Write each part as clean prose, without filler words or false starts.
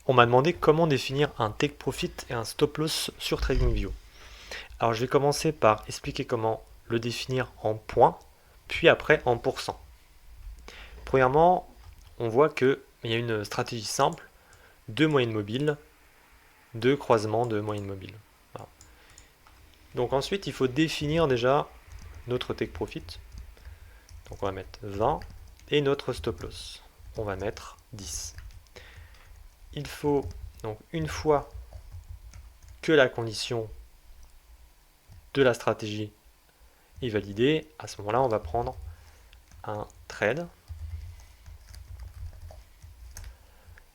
on m'a demandé comment définir un take profit et un stop loss sur TradingView. Alors je vais commencer par expliquer comment le définir en points, puis après en pourcents. Premièrement, on voit qu'il y a une stratégie simple, 2 moyennes mobiles, 2 croisements de moyennes mobiles. Voilà. Donc ensuite, il faut définir déjà notre take profit. Donc on va mettre 20 et notre stop loss. On va mettre 10. Il faut donc une fois que la condition de la stratégie est validée, à ce moment-là, on va prendre un trade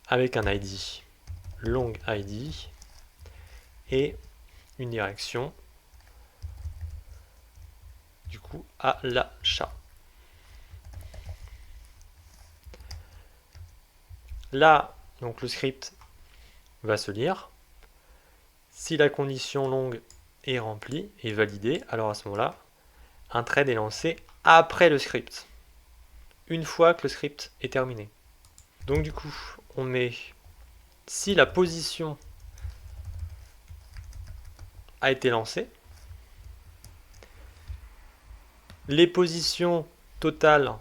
avec un ID long ID et une direction du coup à l'achat. Là, donc le script va se lire. Si la condition longue est remplie et validée, alors à ce moment-là, un trade est lancé après le script, une fois que le script est terminé. Donc du coup, on met, si la position a été lancée, les positions totales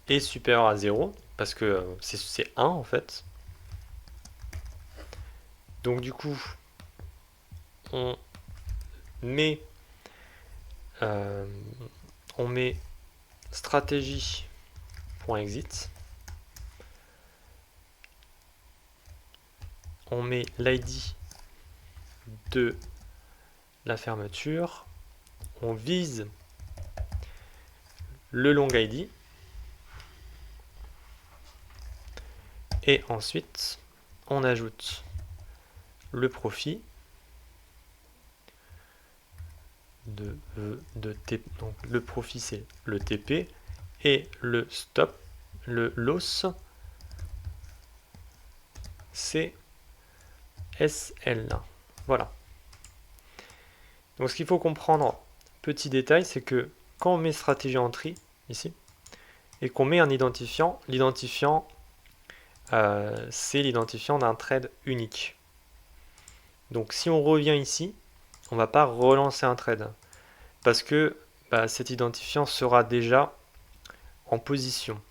est supérieure à 0, parce que c'est 1 en fait. Donc du coup, on met stratégie.exit, on met l'ID de la fermeture, on vise le long ID, et ensuite on ajoute le profit donc le profit c'est le TP et le stop, le loss c'est SL. Voilà. Donc ce qu'il faut comprendre, petit détail, c'est que quand on met stratégie entrée ici et qu'on met un identifiant, l'identifiant c'est l'identifiant d'un trade unique. Donc si on revient ici, on ne va pas relancer un trade parce que cet identifiant sera déjà en position.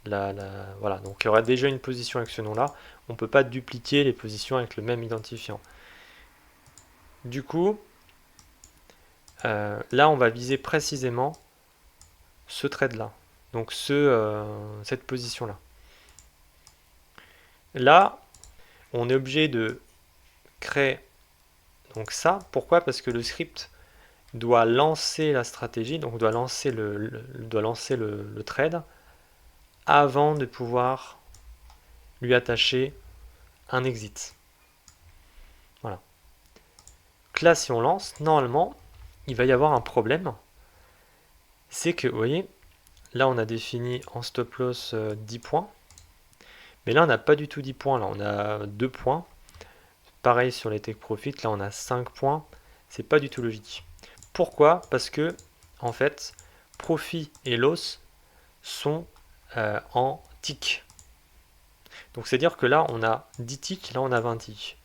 Voilà, donc il y aura déjà une position avec ce nom-là. On ne peut pas dupliquer les positions avec le même identifiant. Du coup, là, on va viser précisément ce trade-là, donc cette position-là. Là, on est obligé de créer donc ça. Pourquoi? Parce que le script doit lancer la stratégie, donc doit lancer le trade avant de pouvoir lui attacher un exit. Voilà. Donc là, si on lance, normalement, il va y avoir un problème. C'est que, vous voyez, là, on a défini en stop loss 10 points. Mais là, on n'a pas du tout 10 points. Là, on a 2 points. Pareil sur les take profit. Là, on a 5 points. C'est pas du tout logique. Pourquoi? Parce que, en fait, profit et loss sont en tick. Donc, c'est-à-dire que là, on a 10 ticks. Là, on a 20 ticks.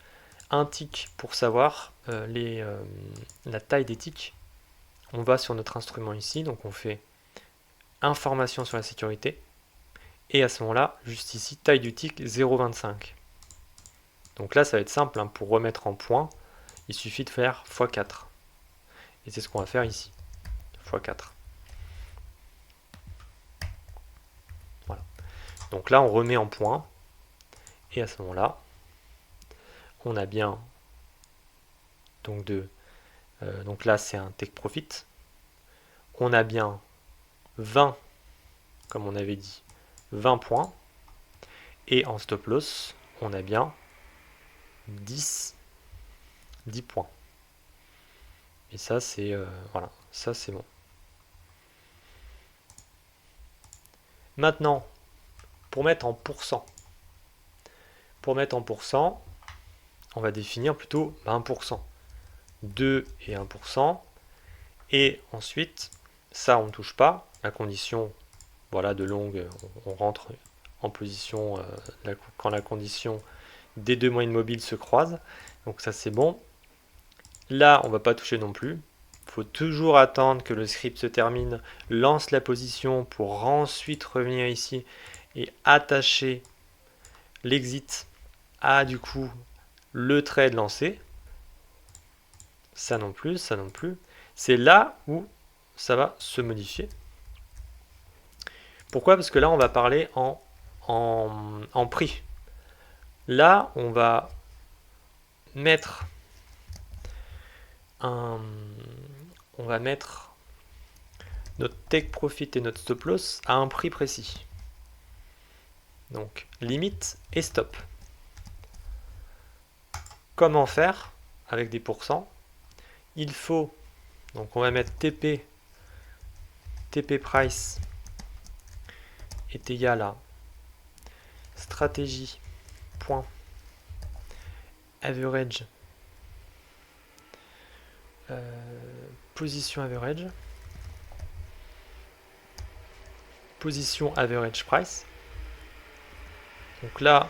Un tick pour savoir la taille des ticks. On va sur notre instrument ici. Donc, on fait information sur la sécurité. Et à ce moment-là, juste ici, taille du tick 0,25. Donc là, ça va être simple, hein, pour remettre en point, il suffit de faire x4. Et c'est ce qu'on va faire ici, x4. Voilà. Donc là, on remet en point, et à ce moment-là, on a bien, donc là, c'est un take profit. On a bien 20, comme on avait dit, 20 points. Et en stop loss, on a bien 10 points. Et ça, c'est voilà, ça c'est bon. Maintenant, pour mettre en pourcent, on va définir plutôt 1%. 2 et 1%. Et ensuite, ça on ne touche pas. La condition voilà, de longue, on rentre en position quand la condition des deux moyennes mobiles se croise. Donc ça c'est bon. Là, on va pas toucher non plus. Il faut toujours attendre que le script se termine, lance la position pour ensuite revenir ici et attacher l'exit à du coup le trade lancé. Ça non plus, ça non plus. C'est là où ça va se modifier. Pourquoi? Parce que là, on va parler en prix. Là, on va mettre on va mettre notre take profit et notre stop loss à un prix précis. Donc, limite et stop. Comment faire avec des pourcents? Il faut, donc on va mettre TP price est égal à stratégie point average position average price. Donc là,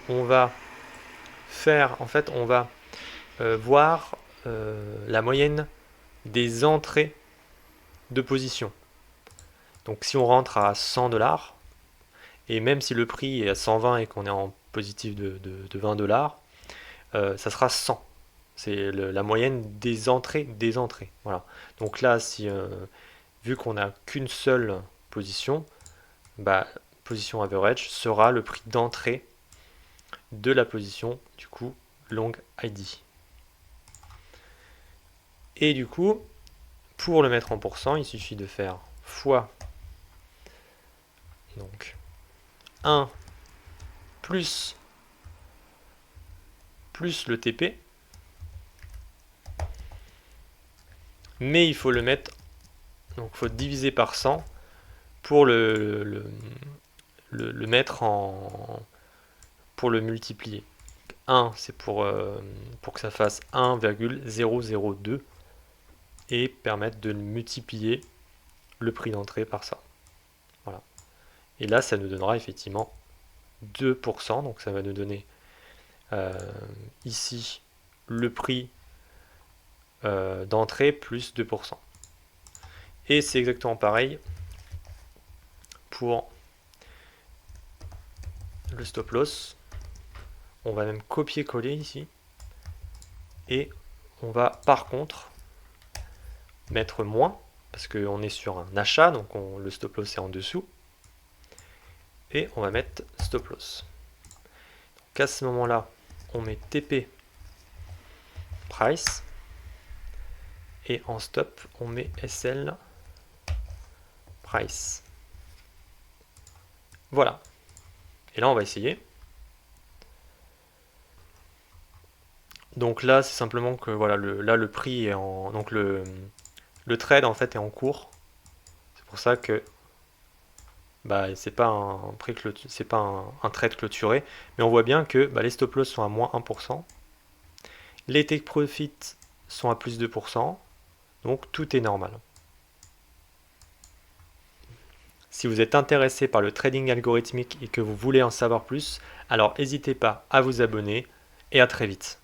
on va faire, en fait, on va voir la moyenne des entrées de position. Donc si on rentre à 100$, et même si le prix est à 120 et qu'on est en positif de 20$, ça sera 100. C'est la moyenne des entrées. Voilà. Donc là, si, vu qu'on n'a qu'une seule position, position average sera le prix d'entrée de la position du coup long ID. Et du coup, pour le mettre en pourcent, il suffit de faire fois donc 1 plus le TP, mais il faut le mettre, donc il faut diviser par 100 pour le mettre pour le multiplier. 1 c'est pour que ça fasse 1,002 et permettre de multiplier le prix d'entrée par ça. Voilà. Et là, ça nous donnera effectivement 2%, donc ça va nous donner ici le prix d'entrée plus 2%. Et c'est exactement pareil pour le stop loss. On va même copier-coller ici. Et on va par contre mettre moins, parce qu'on est sur un achat, donc le stop loss est en dessous. Et on va mettre stop loss. Donc à ce moment-là, on met TP price. Et en stop, on met SL price. Voilà. Et là, on va essayer. Donc là, c'est simplement que voilà, là le prix est en, donc le trade en fait est en cours. C'est pour ça que c'est pas un prix c'est pas un trade clôturé, mais on voit bien que les stop loss sont à moins 1%, les take profit sont à plus 2%, donc tout est normal. Si vous êtes intéressé par le trading algorithmique et que vous voulez en savoir plus, alors n'hésitez pas à vous abonner et à très vite.